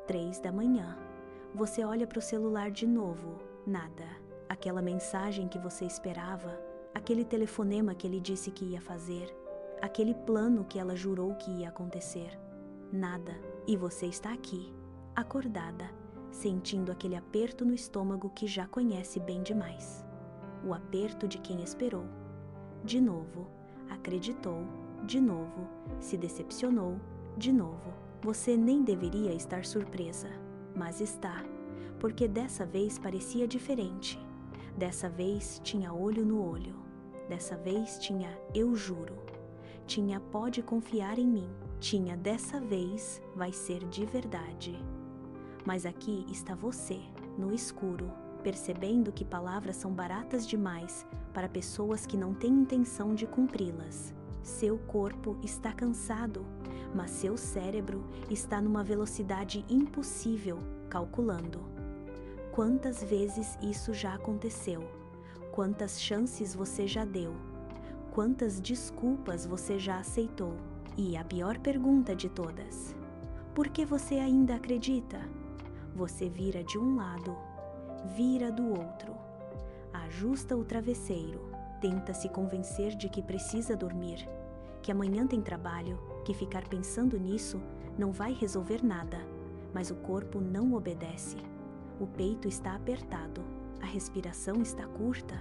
3 da manhã. Você olha para o celular de novo, nada. Aquela mensagem que você esperava, aquele telefonema que ele disse que ia fazer, aquele plano que ela jurou que ia acontecer. Nada. E você está aqui, acordada, sentindo aquele aperto no estômago que já conhece bem demais. O aperto de quem esperou. De novo, acreditou, de novo, se decepcionou, de novo. Você nem deveria estar surpresa, mas está, porque dessa vez parecia diferente. Dessa vez tinha olho no olho. Dessa vez tinha eu juro. Tinha pode confiar em mim. Tinha dessa vez vai ser de verdade. Mas aqui está você, no escuro, percebendo que palavras são baratas demais para pessoas que não têm intenção de cumpri-las. Seu corpo está cansado, mas seu cérebro está numa velocidade impossível, calculando. Quantas vezes isso já aconteceu? Quantas chances você já deu? Quantas desculpas você já aceitou? E a pior pergunta de todas: por que você ainda acredita? Você vira de um lado, vira do outro, ajusta o travesseiro, tenta se convencer de que precisa dormir, que amanhã tem trabalho, que ficar pensando nisso não vai resolver nada, mas o corpo não obedece. O peito está apertado, a respiração está curta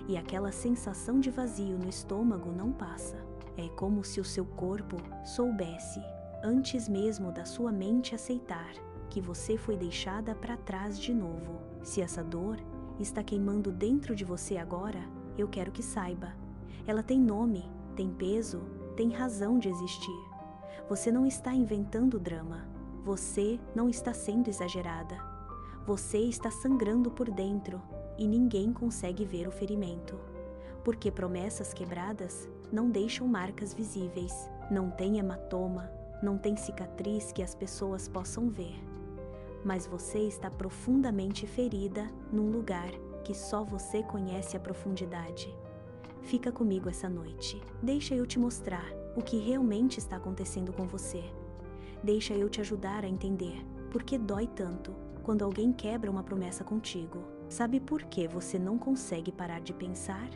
e aquela sensação de vazio no estômago não passa. É como se o seu corpo soubesse, antes mesmo da sua mente aceitar, que você foi deixada para trás de novo. Se essa dor está queimando dentro de você agora, eu quero que saiba. Ela tem nome, tem peso, tem razão de existir. Você não está inventando drama. Você não está sendo exagerada. Você está sangrando por dentro e ninguém consegue ver o ferimento. Porque promessas quebradas não deixam marcas visíveis, não tem hematoma, não tem cicatriz que as pessoas possam ver. Mas você está profundamente ferida num lugar que só você conhece a profundidade. Fica comigo essa noite. Deixa eu te mostrar o que realmente está acontecendo com você. Deixa eu te ajudar a entender por que dói tanto quando alguém quebra uma promessa contigo. Sabe por que você não consegue parar de pensar?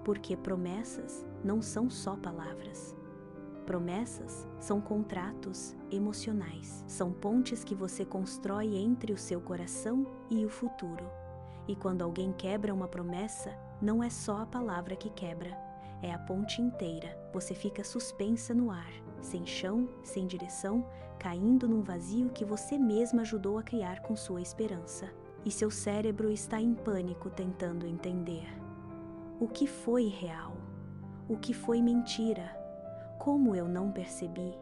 Porque promessas não são só palavras. Promessas são contratos emocionais. São pontes que você constrói entre o seu coração e o futuro. E quando alguém quebra uma promessa, não é só a palavra que quebra, é a ponte inteira. Você fica suspensa no ar, sem chão, sem direção, caindo num vazio que você mesma ajudou a criar com sua esperança. E seu cérebro está em pânico tentando entender. O que foi real? O que foi mentira? Como eu não percebi?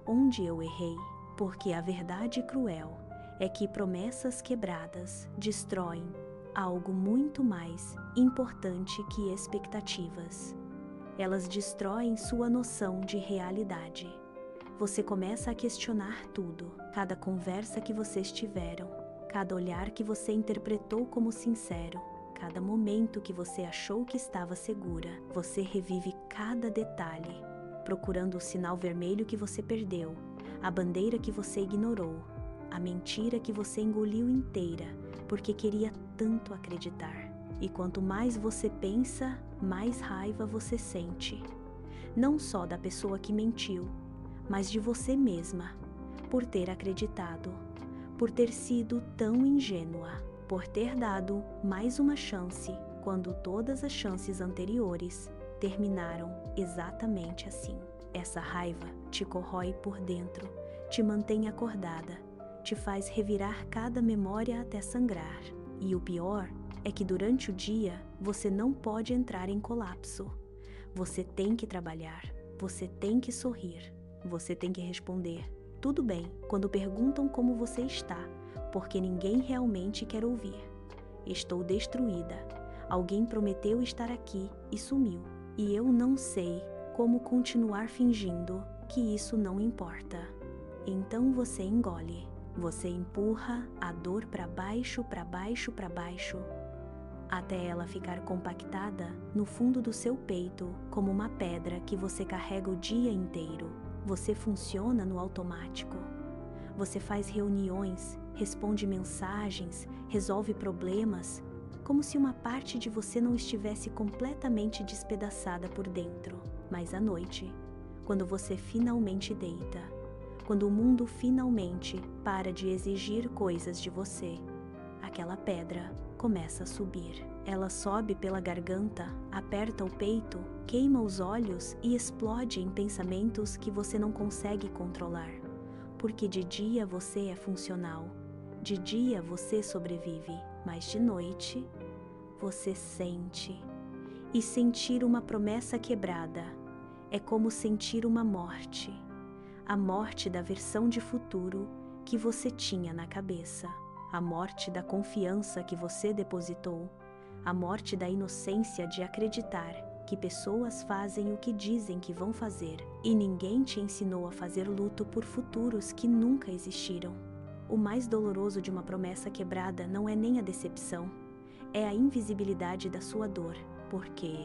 Onde eu errei? Porque a verdade cruel é que promessas quebradas destroem algo muito mais importante que expectativas. Elas destroem sua noção de realidade. Você começa a questionar tudo, cada conversa que vocês tiveram, cada olhar que você interpretou como sincero, cada momento que você achou que estava segura. Você revive cada detalhe, procurando o sinal vermelho que você perdeu, a bandeira que você ignorou, a mentira que você engoliu inteira, porque queria tanto acreditar. E quanto mais você pensa, mais raiva você sente. Não só da pessoa que mentiu, mas de você mesma, por ter acreditado, por ter sido tão ingênua, por ter dado mais uma chance, quando todas as chances anteriores terminaram exatamente assim. Essa raiva te corrói por dentro, te mantém acordada, te faz revirar cada memória até sangrar. E o pior é que durante o dia você não pode entrar em colapso. Você tem que trabalhar, você tem que sorrir, você tem que responder tudo bem quando perguntam como você está, porque ninguém realmente quer ouvir. Estou destruída. Alguém prometeu estar aqui e sumiu. E eu não sei como continuar fingindo que isso não importa. Então você engole. Você empurra a dor para baixo, para baixo, para baixo, até ela ficar compactada no fundo do seu peito como uma pedra que você carrega o dia inteiro. Você funciona no automático. Você faz reuniões, responde mensagens, resolve problemas, como se uma parte de você não estivesse completamente despedaçada por dentro. Mas à noite, quando você finalmente deita, quando o mundo finalmente para de exigir coisas de você, aquela pedra começa a subir. Ela sobe pela garganta, aperta o peito, queima os olhos e explode em pensamentos que você não consegue controlar. Porque de dia você é funcional, de dia você sobrevive, mas de noite você sente. E sentir uma promessa quebrada é como sentir uma morte, a morte da versão de futuro que você tinha na cabeça, a morte da confiança que você depositou, a morte da inocência de acreditar que pessoas fazem o que dizem que vão fazer e ninguém te ensinou a fazer luto por futuros que nunca existiram. O mais doloroso de uma promessa quebrada não é nem a decepção, é a invisibilidade da sua dor, porque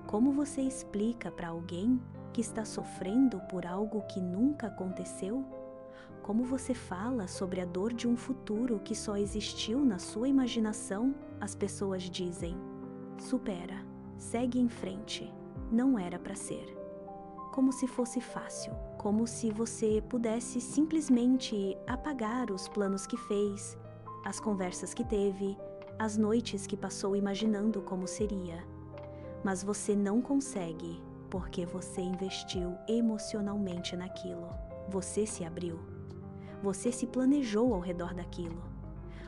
como você explica para alguém que está sofrendo por algo que nunca aconteceu? Como você fala sobre a dor de um futuro que só existiu na sua imaginação? As pessoas dizem: supera, segue em frente, não era para ser. Como se fosse fácil, como se você pudesse simplesmente apagar os planos que fez, as conversas que teve, as noites que passou imaginando como seria. Mas você não consegue, porque você investiu emocionalmente naquilo. Você se abriu. Você se planejou ao redor daquilo.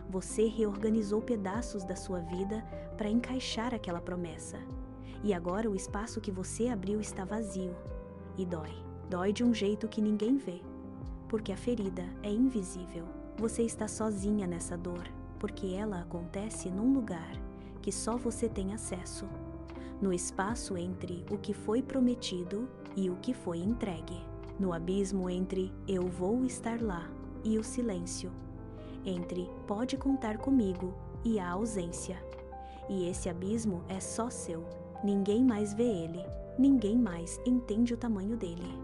Você reorganizou pedaços da sua vida para encaixar aquela promessa. E agora o espaço que você abriu está vazio. E dói. Dói de um jeito que ninguém vê. Porque a ferida é invisível. Você está sozinha nessa dor, porque ela acontece num lugar que só você tem acesso. No espaço entre o que foi prometido e o que foi entregue. No abismo entre eu vou estar lá e o silêncio. Entre pode contar comigo e a ausência. E esse abismo é só seu. Ninguém mais vê ele. Ninguém mais entende o tamanho dele.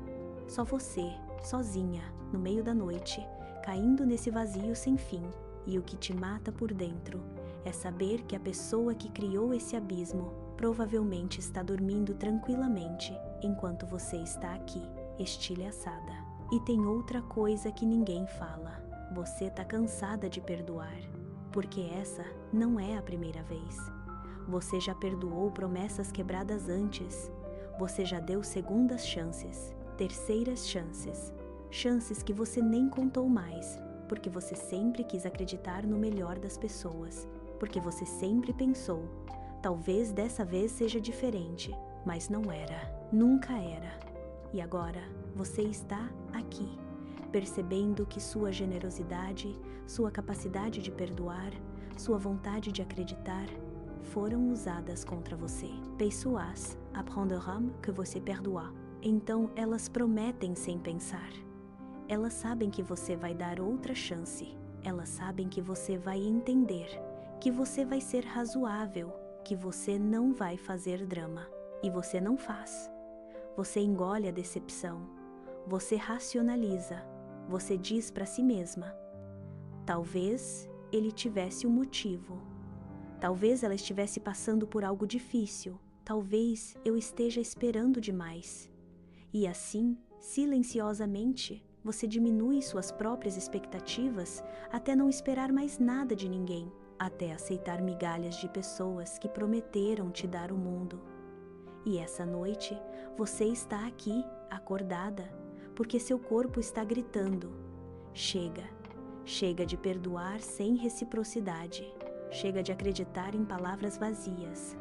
Só você, sozinha, no meio da noite, caindo nesse vazio sem fim. E o que te mata por dentro é saber que a pessoa que criou esse abismo provavelmente está dormindo tranquilamente enquanto você está aqui, estilhaçada. E tem outra coisa que ninguém fala. Você tá cansada de perdoar, porque essa não é a primeira vez. Você já perdoou promessas quebradas antes. Você já deu segundas chances, terceiras chances, chances que você nem contou mais, porque você sempre quis acreditar no melhor das pessoas, porque você sempre pensou, talvez dessa vez seja diferente, mas não era, nunca era. E agora você está aqui, percebendo que sua generosidade, sua capacidade de perdoar, sua vontade de acreditar foram usadas contra você. Pessoas apprendront que você perdoa. Então elas prometem sem pensar. Elas sabem que você vai dar outra chance. Elas sabem que você vai entender, que você vai ser razoável, que você não vai fazer drama. E você não faz. Você engole a decepção. Você racionaliza. Você diz para si mesma: talvez ele tivesse um motivo. Talvez ela estivesse passando por algo difícil. Talvez eu esteja esperando demais. E assim, silenciosamente, você diminui suas próprias expectativas até não esperar mais nada de ninguém, até aceitar migalhas de pessoas que prometeram te dar o mundo. E essa noite, você está aqui, acordada, porque seu corpo está gritando: chega, chega de perdoar sem reciprocidade. Chega de acreditar em palavras vazias.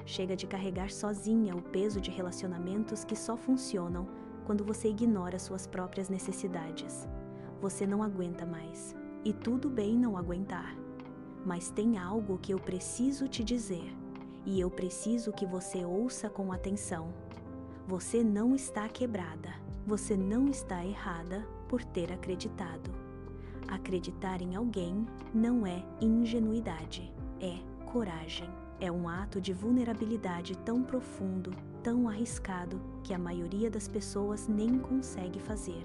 Chega de carregar sozinha o peso de relacionamentos que só funcionam quando você ignora suas próprias necessidades. Você não aguenta mais. E tudo bem não aguentar. Mas tem algo que eu preciso te dizer. E eu preciso que você ouça com atenção. Você não está quebrada. Você não está errada por ter acreditado. Acreditar em alguém não é ingenuidade, é coragem. É um ato de vulnerabilidade tão profundo, tão arriscado, que a maioria das pessoas nem consegue fazer.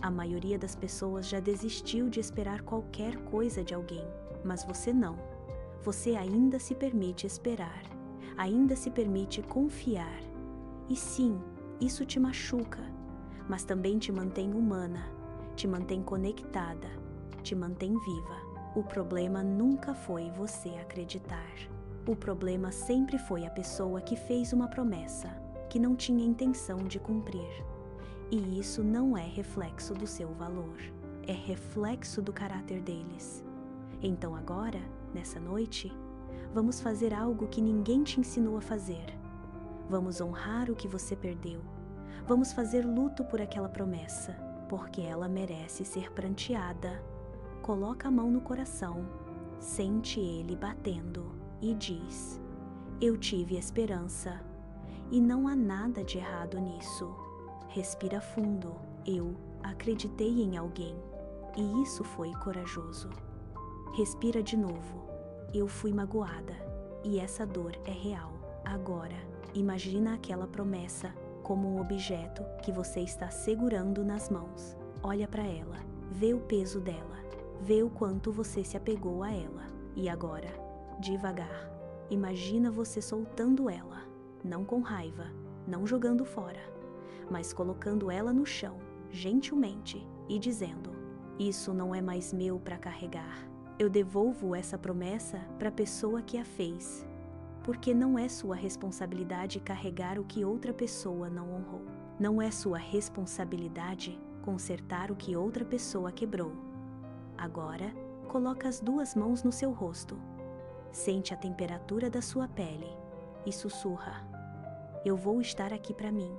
A maioria das pessoas já desistiu de esperar qualquer coisa de alguém, mas você não. Você ainda se permite esperar, ainda se permite confiar. E sim, isso te machuca, mas também te mantém humana, te mantém conectada, te mantém viva. O problema nunca foi você acreditar. O problema sempre foi a pessoa que fez uma promessa, que não tinha intenção de cumprir. E isso não é reflexo do seu valor, é reflexo do caráter deles. Então agora, nessa noite, vamos fazer algo que ninguém te ensinou a fazer. Vamos honrar o que você perdeu. Vamos fazer luto por aquela promessa, porque ela merece ser pranteada. Coloca a mão no coração, sente ele batendo e diz: eu tive esperança. E não há nada de errado nisso. Respira fundo. Eu acreditei em alguém. E isso foi corajoso. Respira de novo. Eu fui magoada. E essa dor é real. Agora, imagina aquela promessa como um objeto que você está segurando nas mãos. Olha para ela. Vê o peso dela. Vê o quanto você se apegou a ela. E agora, devagar, imagina você soltando ela. Não com raiva, não jogando fora, mas colocando ela no chão, gentilmente, e dizendo: isso não é mais meu para carregar. Eu devolvo essa promessa para a pessoa que a fez, porque não é sua responsabilidade carregar o que outra pessoa não honrou. Não é sua responsabilidade consertar o que outra pessoa quebrou. Agora, coloca as duas mãos no seu rosto. Sente a temperatura da sua pele e sussurra: eu vou estar aqui para mim.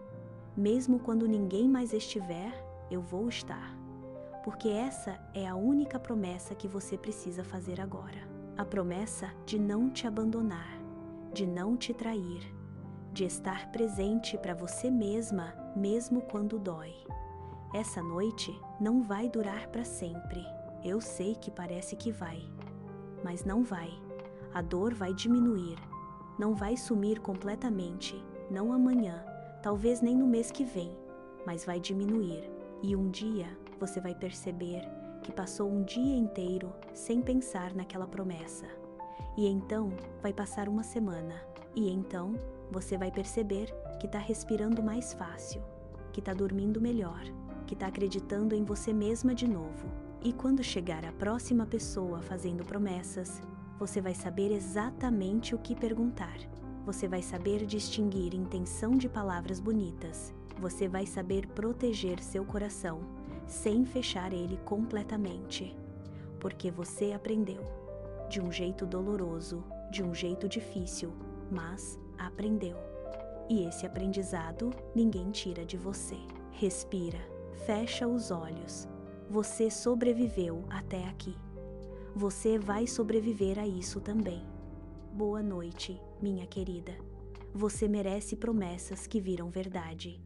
Mesmo quando ninguém mais estiver, eu vou estar. Porque essa é a única promessa que você precisa fazer agora. A promessa de não te abandonar, de não te trair, de estar presente para você mesma, mesmo quando dói. Essa noite não vai durar para sempre. Eu sei que parece que vai, mas não vai. A dor vai diminuir, não vai sumir completamente, não amanhã, talvez nem no mês que vem, mas vai diminuir. E um dia você vai perceber que passou um dia inteiro sem pensar naquela promessa. E então vai passar uma semana, e então você vai perceber que está respirando mais fácil, que está dormindo melhor, que está acreditando em você mesma de novo. E quando chegar a próxima pessoa fazendo promessas, você vai saber exatamente o que perguntar. Você vai saber distinguir intenção de palavras bonitas. Você vai saber proteger seu coração, sem fechar ele completamente. Porque você aprendeu. De um jeito doloroso, de um jeito difícil, mas aprendeu. E esse aprendizado ninguém tira de você. Respira, fecha os olhos. Você sobreviveu até aqui. Você vai sobreviver a isso também. Boa noite, minha querida. Você merece promessas que viram verdade.